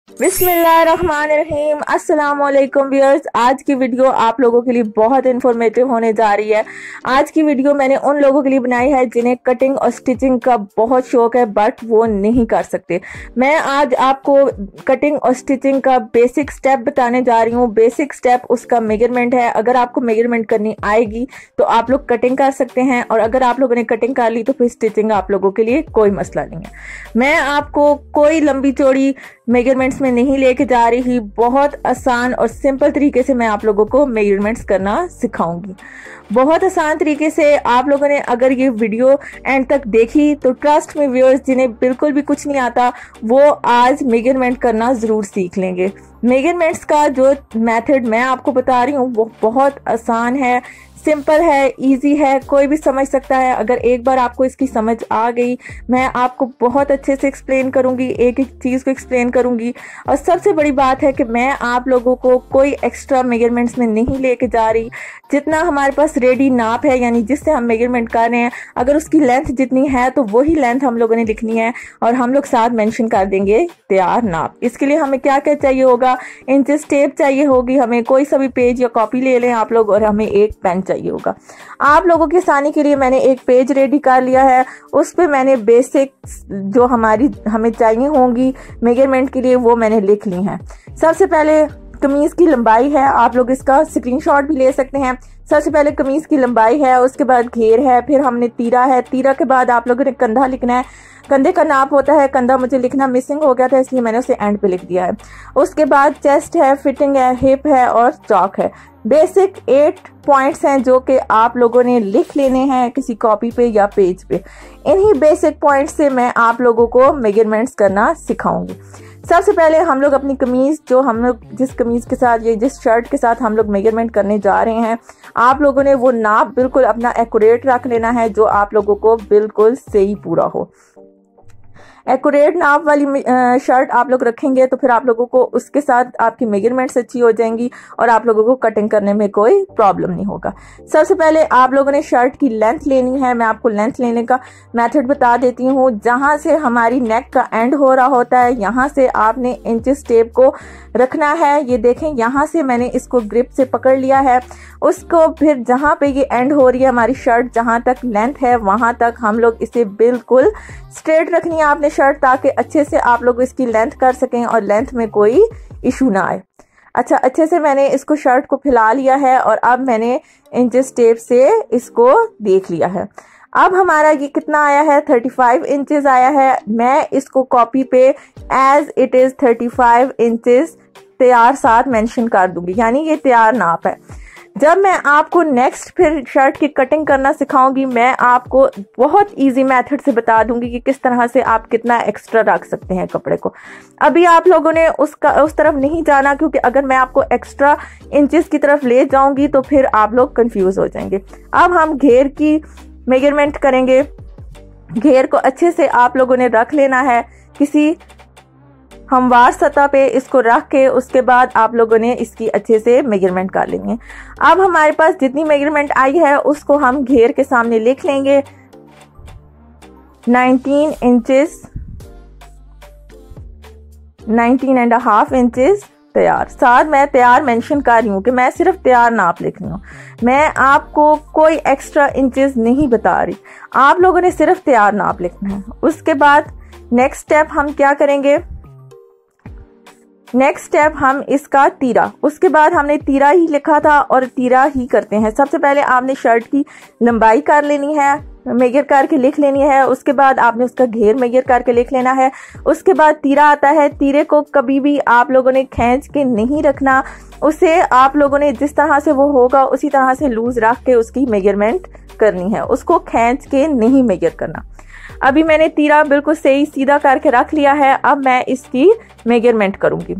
बिस्मिल्लाहिर्रहमानिर्रहीम। अस्सलाम वालेकुम व्यूअर्स। आज की वीडियो आप लोगों के लिए बहुत इन्फॉर्मेटिव होने जा रही है। आज की वीडियो मैंने उन लोगों के लिए बनाई है जिन्हें कटिंग और स्टिचिंग का बहुत शौक है बट वो नहीं कर सकते। मैं आज आपको कटिंग और स्टिचिंग का बेसिक स्टेप बताने जा रही हूँ। बेसिक स्टेप उसका मेजरमेंट है। अगर आपको मेजरमेंट करनी आएगी तो आप लोग कटिंग कर सकते हैं, और अगर आप लोगों ने कटिंग कर ली तो फिर स्टिचिंग आप लोगों के लिए कोई मसला नहीं है। मैं आपको कोई लंबी चौड़ी मेजरमेंट्स में नहीं लेके जा रही। बहुत आसान और सिंपल तरीके से मैं आप लोगों को मेजरमेंट्स करना सिखाऊंगी। बहुत आसान तरीके से आप लोगों ने अगर ये वीडियो एंड तक देखी तो ट्रस्ट में व्यूअर्स जिन्हें बिल्कुल भी कुछ नहीं आता वो आज मेजरमेंट करना जरूर सीख लेंगे। मेजरमेंट्स का जो मेथड मैं आपको बता रही हूँ वो बहुत आसान है, सिंपल है, इजी है, कोई भी समझ सकता है। अगर एक बार आपको इसकी समझ आ गई, मैं आपको बहुत अच्छे से एक्सप्लेन करूंगी, एक एक चीज़ को एक्सप्लेन करूंगी। और सबसे बड़ी बात है कि मैं आप लोगों को कोई एक्स्ट्रा मेजरमेंट्स में नहीं लेके जा रही। जितना हमारे पास रेडी नाप है, यानी जिससे हम मेजरमेंट कर रहे हैं, अगर उसकी लेंथ जितनी है तो वही लेंथ हम लोगों ने लिखनी है, और हम लोग साथ मेंशन कर देंगे तैयार नाप। इसके लिए हमें क्या क्या चाहिए होगा, इंचेस टेप चाहिए होगी, हमें कोई सा भी पेज या कॉपी ले लें आप लोग, और हमें एक पेन चाहिए होगा। आप लोगों की आसानी के लिए मैंने एक पेज रेडी कर लिया है। उस पे मैंने बेसिक जो हमें चाहिए होंगी मेजरमेंट के लिए वो मैंने लिख ली हैं। सबसे पहले कमीज की लंबाई है, आप लोग इसका स्क्रीनशॉट भी ले सकते हैं। सबसे पहले कमीज की लंबाई है, उसके बाद घेर है, फिर हमने तीरा है, तीरा के बाद आप लोगों ने कंधा लिखना है। कंधे का नाप होता है, कंधा मुझे लिखना मिसिंग हो गया था इसलिए मैंने उसे एंड पे लिख दिया है। उसके बाद चेस्ट है, फिटिंग है, हिप है और चौक है। बेसिक 8 पॉइंट्स हैं जो कि आप लोगों ने लिख लेने हैं किसी कॉपी पे या पेज पे। इन्हीं बेसिक पॉइंट्स से मैं आप लोगों को मेजरमेंट्स करना सिखाऊंगी। सबसे पहले हम लोग अपनी कमीज, जो हम लोग जिस कमीज के साथ या जिस शर्ट के साथ हम लोग मेजरमेंट करने जा रहे हैं, आप लोगों ने वो नाप बिल्कुल अपना एक्यूरेट रख लेना है, जो आप लोगों को बिल्कुल सही पूरा हो। एक्यूरेट नाप वाली शर्ट आप लोग रखेंगे तो फिर आप लोगों को उसके साथ आपकी मेजरमेंट्स अच्छी हो जाएंगी और आप लोगों को कटिंग करने में कोई प्रॉब्लम नहीं होगा। सबसे पहले आप लोगों ने शर्ट की लेंथ लेनी है। मैं आपको लेंथ लेने का मेथड बता देती हूँ। जहां से हमारी नेक का एंड हो रहा होता है, यहाँ से आपने इंचेस टेप को रखना है। ये देखें, यहाँ से मैंने इसको ग्रिप से पकड़ लिया है। उसको फिर जहां पे ये एंड हो रही है हमारी शर्ट, जहां तक लेंथ है वहां तक हम लोग इसे बिल्कुल स्ट्रेट रखनी है आपने शर्ट, ताकि अच्छे से आप लोग इसकी लेंथ कर सकें और लेंथ में कोई इशू ना आए। अच्छा, अच्छे से मैंने इसको शर्ट को फैला लिया है और अब मैंने इंचेस टेप से इसको देख लिया है। अब हमारा ये कितना आया है, 35 इंचेस आया है। मैं इसको कॉपी पे एज इट इज 35 इंचेस तैयार साथ मेंशन कर दूंगी, यानी ये तैयार नाप है। जब मैं आपको नेक्स्ट फिर शर्ट की कटिंग करना सिखाऊंगी, मैं आपको बहुत इजी मेथड से बता दूंगी कि किस तरह से आप कितना एक्स्ट्रा रख सकते हैं कपड़े को। अभी आप लोगों ने उस तरफ नहीं जाना, क्योंकि अगर मैं आपको एक्स्ट्रा इंचेस की तरफ ले जाऊंगी तो फिर आप लोग कंफ्यूज हो जाएंगे। अब हम घेर की मेजरमेंट करेंगे। घेर को अच्छे से आप लोगों ने रख लेना है, किसी हमवार सतह पे इसको रख के उसके बाद आप लोगों ने इसकी अच्छे से मेजरमेंट कर लेंगे। अब हमारे पास जितनी मेजरमेंट आई है उसको हम घेर के सामने लिख लेंगे। 19 इंचेस, 19.5 इंचेस तैयार। साथ मैं तैयार मेंशन कर रही हूँ कि मैं सिर्फ तैयार नाप लिख रही हूँ, मैं आपको कोई एक्स्ट्रा इंचेस नहीं बता रही। आप लोगों ने सिर्फ तैयार नाप लिखना है। उसके बाद नेक्स्ट स्टेप हम क्या करेंगे, नेक्स्ट स्टेप हम इसका तीरा, उसके बाद हमने तीरा ही लिखा था और तीरा ही करते हैं। सबसे पहले आपने शर्ट की लंबाई कर लेनी है, मेजर करके लिख लेनी है। उसके बाद आपने उसका घेर मेजर करके लिख लेना है। उसके बाद तीरा आता है। तीरे को कभी भी आप लोगों ने खींच के नहीं रखना, उसे आप लोगों ने जिस तरह से वो होगा उसी तरह से लूज रख के उसकी मेजरमेंट करनी है, उसको खींच के नहीं मेजर करना। अभी मैंने तीरा बिल्कुल सही सीधा करके रख लिया है। अब मैं इसकी मेजरमेंट करूंगी।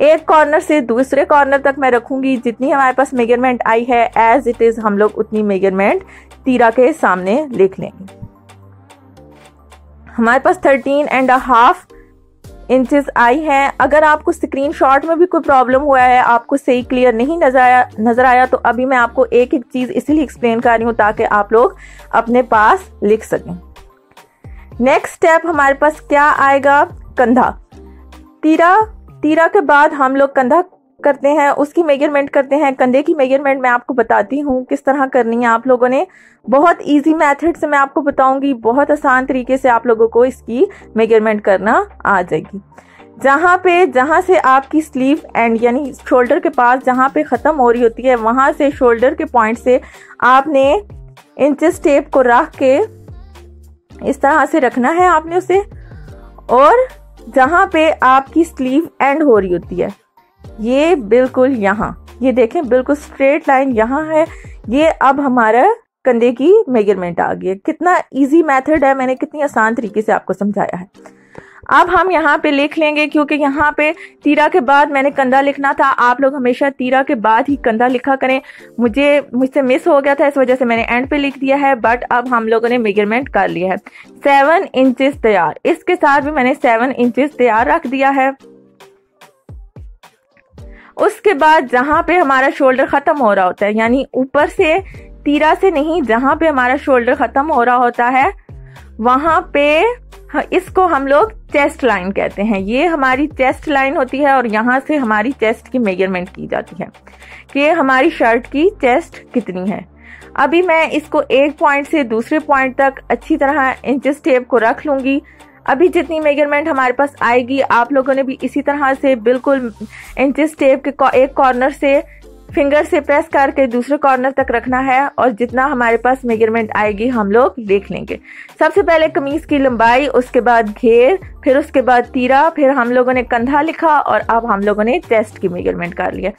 एक कॉर्नर से दूसरे कॉर्नर तक मैं रखूंगी। जितनी हमारे पास मेजरमेंट आई है एज इट इज हम लोग उतनी मेजरमेंट तीरा के सामने लिख लेंगे। हमारे पास 13.5 इंचेस आई है। अगर आपको स्क्रीनशॉट में भी कोई प्रॉब्लम हुआ है, आपको सही क्लियर नहीं नजर आया तो अभी मैं आपको एक एक चीज इसलिए एक्सप्लेन कर रही हूँ ताकि आप लोग अपने पास लिख सकें। नेक्स्ट स्टेप हमारे पास क्या आएगा, कंधा। तीरा तीरा के बाद हम लोग कंधा करते हैं, उसकी मेजरमेंट करते हैं। कंधे की मेजरमेंट मैं आपको बताती हूँ किस तरह करनी है आप लोगों ने। बहुत इजी मेथड से मैं आपको बताऊंगी, बहुत आसान तरीके से आप लोगों को इसकी मेजरमेंट करना आ जाएगी। जहाँ से आपकी स्लीव एंड यानी शोल्डर के पास जहाँ पे ख़त्म हो रही होती है, वहाँ से शोल्डर के पॉइंट से आपने इंचेस टेप को रख के इस तरह से रखना है आपने उसे। और जहाँ पे आपकी स्लीव एंड हो रही होती है, ये बिल्कुल यहाँ, ये देखें बिल्कुल स्ट्रेट लाइन यहाँ है। ये अब हमारा कंधे की मेजरमेंट आ गई है। कितना इजी मेथड है, मैंने कितनी आसान तरीके से आपको समझाया है। अब हम यहाँ पे लिख लेंगे, क्योंकि यहाँ पे तीरा के बाद मैंने कंधा लिखना था। आप लोग हमेशा तीरा के बाद ही कंधा लिखा करें। मुझसे मिस हो गया था, इस वजह से मैंने एंड पे लिख दिया है। बट अब हम लोगों ने मेजरमेंट कर लिया है। 7 इंचेस तैयार, इसके साथ भी मैंने 7 इंचेस तैयार रख दिया है। उसके बाद जहां पे हमारा शोल्डर खत्म हो रहा होता है, यानी ऊपर से तीरा से नहीं, जहां पे हमारा शोल्डर खत्म हो रहा होता है वहां पे इसको हम लोग चेस्ट लाइन कहते हैं। ये हमारी चेस्ट लाइन होती है और यहाँ से हमारी चेस्ट की मेजरमेंट की जाती है कि हमारी शर्ट की चेस्ट कितनी है। अभी मैं इसको एक पॉइंट से दूसरे पॉइंट तक अच्छी तरह इंचेस टेप को रख लूंगी। अभी जितनी मेजरमेंट हमारे पास आएगी, आप लोगों ने भी इसी तरह से बिल्कुल इंचेस टेप के एक कॉर्नर से फिंगर से प्रेस करके दूसरे कॉर्नर तक रखना है। और जितना हमारे पास मेजरमेंट आएगी हम लोग देख लेंगे। सबसे पहले कमीज की लंबाई, उसके बाद घेर, फिर उसके बाद तीरा, फिर हम लोगों ने कंधा लिखा और अब हम लोगों ने चेस्ट की मेजरमेंट कर लिया।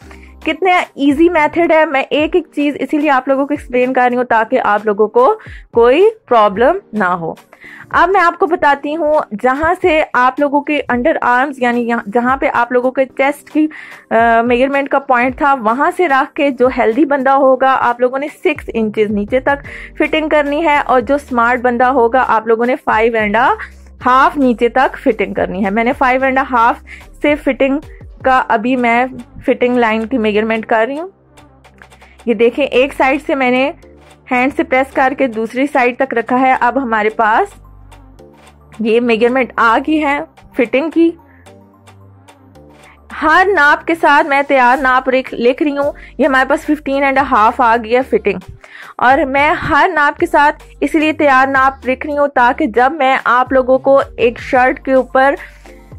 कितने इजी मेथड है। मैं एक एक चीज इसीलिए आप लोगों को एक्सप्लेन कर रही हूँ ताकि आप लोगों को कोई प्रॉब्लम ना हो। अब मैं आपको बताती हूँ, जहां से आप लोगों के अंडर आर्म्स यानी जहां पे आप लोगों के चेस्ट की मेजरमेंट का पॉइंट था, वहां से रख के जो हेल्दी बंदा होगा आप लोगों ने 6 इंचेस नीचे तक फिटिंग करनी है। और जो स्मार्ट बंदा होगा आप लोगों ने 5.5 नीचे तक फिटिंग करनी है। मैंने 5.5 से फिटिंग का अभी मैं फिटिंग लाइन की मेजरमेंट कर रही हूँ। ये देखें, एक साइड से मैंने हैंड से प्रेस करके दूसरी साइड तक रखा है। अब हमारे पास ये मेजरमेंट आ गई है फिटिंग की। हर नाप के साथ मैं तैयार नाप लिख रही हूँ। ये हमारे पास 15.5 आ गई है फिटिंग। और मैं हर नाप के साथ इसलिए तैयार नाप लिख रही हूँ ताकि जब मैं आप लोगों को एक शर्ट के ऊपर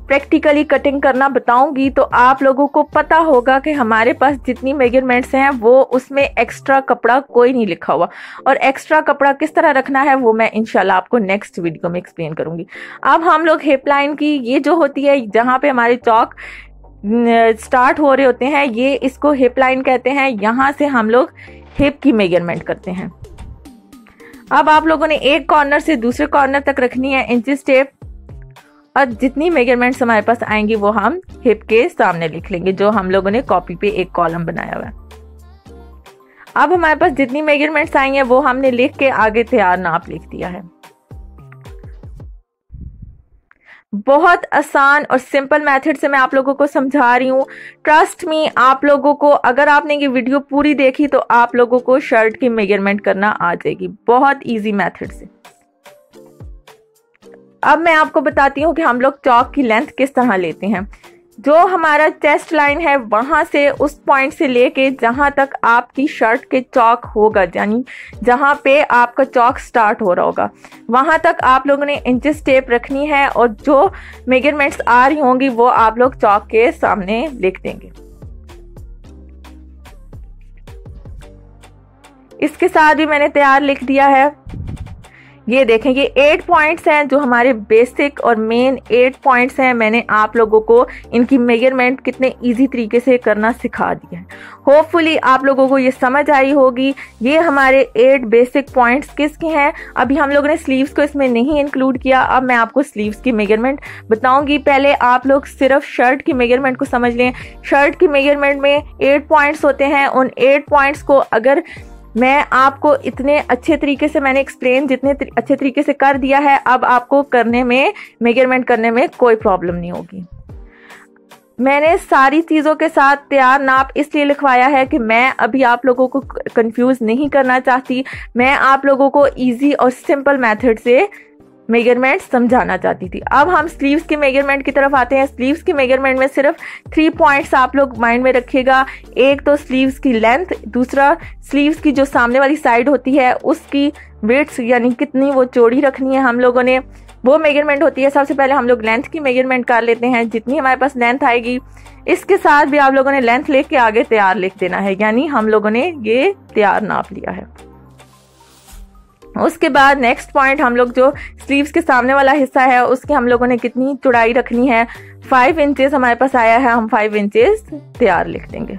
प्रैक्टिकली कटिंग करना बताऊंगी तो आप लोगों को पता होगा कि हमारे पास जितनी मेजरमेंट्स हैं वो उसमें एक्स्ट्रा कपड़ा कोई नहीं लिखा हुआ। और एक्स्ट्रा कपड़ा किस तरह रखना है वो मैं इंशाल्लाह आपको नेक्स्ट वीडियो में एक्सप्लेन करूंगी। अब हम लोग हिप लाइन की, ये जो होती है जहां पे हमारे चौक स्टार्ट हो रहे होते हैं, ये इसको हिप लाइन कहते हैं। यहां से हम लोग हिप की मेजरमेंट करते हैं। अब आप लोगों ने एक कॉर्नर से दूसरे कॉर्नर तक रखनी है इंचेस टेप। और जितनी मेजरमेंट्स हमारे पास आएंगी वो हम हिप के सामने लिख लेंगे, जो हम लोगों ने कॉपी पे एक कॉलम बनाया हुआ है। अब हमारे पास जितनी मेजरमेंट्स आई हैं वो हमने लिख के आगे तैयार नाप लिख दिया है। बहुत आसान और सिंपल मेथड से मैं आप लोगों को समझा रही हूँ। ट्रस्ट मी, आप लोगों को अगर आपने ये वीडियो पूरी देखी तो आप लोगों को शर्ट की मेजरमेंट करना आ जाएगी बहुत इजी मेथड से। अब मैं आपको बताती हूँ कि हम लोग चौक की लेंथ किस तरह लेते हैं। जो हमारा चेस्ट लाइन है वहां से उस पॉइंट से लेके जहां तक आपकी शर्ट के चौक होगा, यानी जहां पे आपका चौक स्टार्ट हो रहा होगा, वहां तक आप लोगों ने इंचेस टेप रखनी है। और जो मेजरमेंट्स आ रही होंगी वो आप लोग चौक के सामने लिख देंगे। इसके साथ भी मैंने तैयार लिख दिया है। ये देखें, ये 8 पॉइंट्स हैं जो हमारे बेसिक और मेन 8 पॉइंट्स हैं। मैंने आप लोगों को इनकी मेजरमेंट कितने इजी तरीके से करना सिखा दिया है। होपफुली आप लोगों को ये समझ आई होगी। ये हमारे 8 बेसिक पॉइंट्स किसके हैं। अभी हम लोगों ने स्लीव्स को इसमें नहीं इंक्लूड किया। अब मैं आपको स्लीव्स की मेजरमेंट बताऊंगी। पहले आप लोग सिर्फ शर्ट की मेजरमेंट को समझ लें। शर्ट की मेजरमेंट में 8 पॉइंट्स होते हैं। उन 8 पॉइंट्स को अगर मैं आपको इतने अच्छे तरीके से मैंने एक्सप्लेन जितने अच्छे तरीके से कर दिया है, अब आपको करने में, मेजरमेंट करने में कोई प्रॉब्लम नहीं होगी। मैंने सारी चीज़ों के साथ तैयार नाप इसलिए लिखवाया है कि मैं अभी आप लोगों को कंफ्यूज नहीं करना चाहती। मैं आप लोगों को इजी और सिंपल मेथड से मेजरमेंट समझाना चाहती थी। अब हम स्लीव्स के मेजरमेंट की तरफ आते हैं। स्लीव्स के मेजरमेंट में सिर्फ 3 पॉइंट्स आप लोग माइंड में रखिएगा। एक तो स्लीव्स की लेंथ, दूसरा स्लीव्स की जो सामने वाली साइड होती है उसकी विड्थ यानी कितनी वो चौड़ी रखनी है हम लोगों ने, वो मेजरमेंट होती है। सबसे पहले हम लोग लेंथ की मेजरमेंट कर लेते हैं। जितनी हमारे पास लेंथ आएगी इसके साथ भी आप लोगों ने लेंथ लेके आगे तैयार लिख देना है, यानी हम लोगों ने ये तैयार नाप लिया है। उसके बाद नेक्स्ट पॉइंट, हम लोग जो स्लीव्स के सामने वाला हिस्सा है उसके हम लोगों ने कितनी चौड़ाई रखनी है, 5 इंचेस हमारे पास आया है, हम 5 इंचेस तैयार लिख देंगे।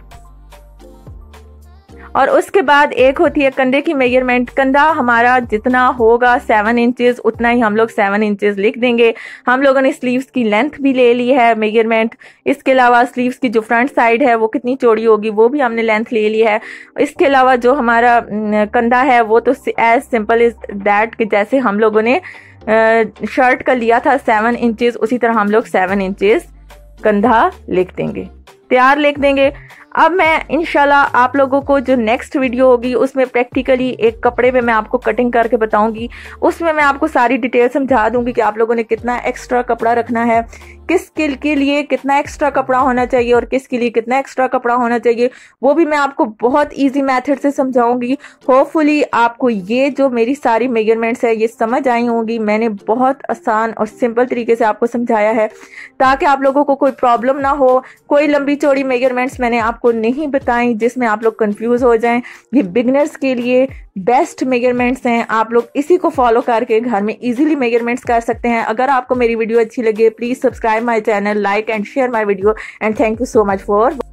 और उसके बाद एक होती है कंधे की मेजरमेंट। कंधा हमारा जितना होगा 7 इंचेस उतना ही हम लोग 7 इंचेस लिख देंगे। हम लोगों ने स्लीव्स की लेंथ भी ले ली है मेजरमेंट। इसके अलावा स्लीव्स की जो फ्रंट साइड है वो कितनी चौड़ी होगी वो भी हमने लेंथ ले ली है। इसके अलावा जो हमारा कंधा है वो तो एज सिंपल इज दैट कि जैसे हम लोगों ने शर्ट का लिया था 7 इंचेस, उसी तरह हम लोग 7 इंचेस कंधा लिख देंगे, तैयार लिख देंगे। अब मैं इंशाल्लाह आप लोगों को जो नेक्स्ट वीडियो होगी उसमें प्रैक्टिकली एक कपड़े पे मैं आपको कटिंग करके बताऊंगी। उसमें मैं आपको सारी डिटेल समझा दूंगी कि आप लोगों ने कितना एक्स्ट्रा कपड़ा रखना है, किस स्किल के लिए कितना एक्स्ट्रा कपड़ा होना चाहिए और किसके लिए कितना एक्स्ट्रा कपड़ा होना चाहिए, वो भी मैं आपको बहुत इजी मेथड से समझाऊंगी। होपफुली आपको ये जो मेरी सारी मेजरमेंट्स है ये समझ आई होंगी। मैंने बहुत आसान और सिंपल तरीके से आपको समझाया है ताकि आप लोगों को कोई प्रॉब्लम ना हो। कोई लंबी चौड़ी मेजरमेंट्स मैंने आपको नहीं बताई जिसमें आप लोग कंफ्यूज हो जाएं। ये बिगिनर्स के लिए बेस्ट मेजरमेंट्स हैं, आप लोग इसी को फॉलो करके घर में इजीली मेजरमेंट्स कर सकते हैं। अगर आपको मेरी वीडियो अच्छी लगे please subscribe my channel, like and share my video and thank you so much for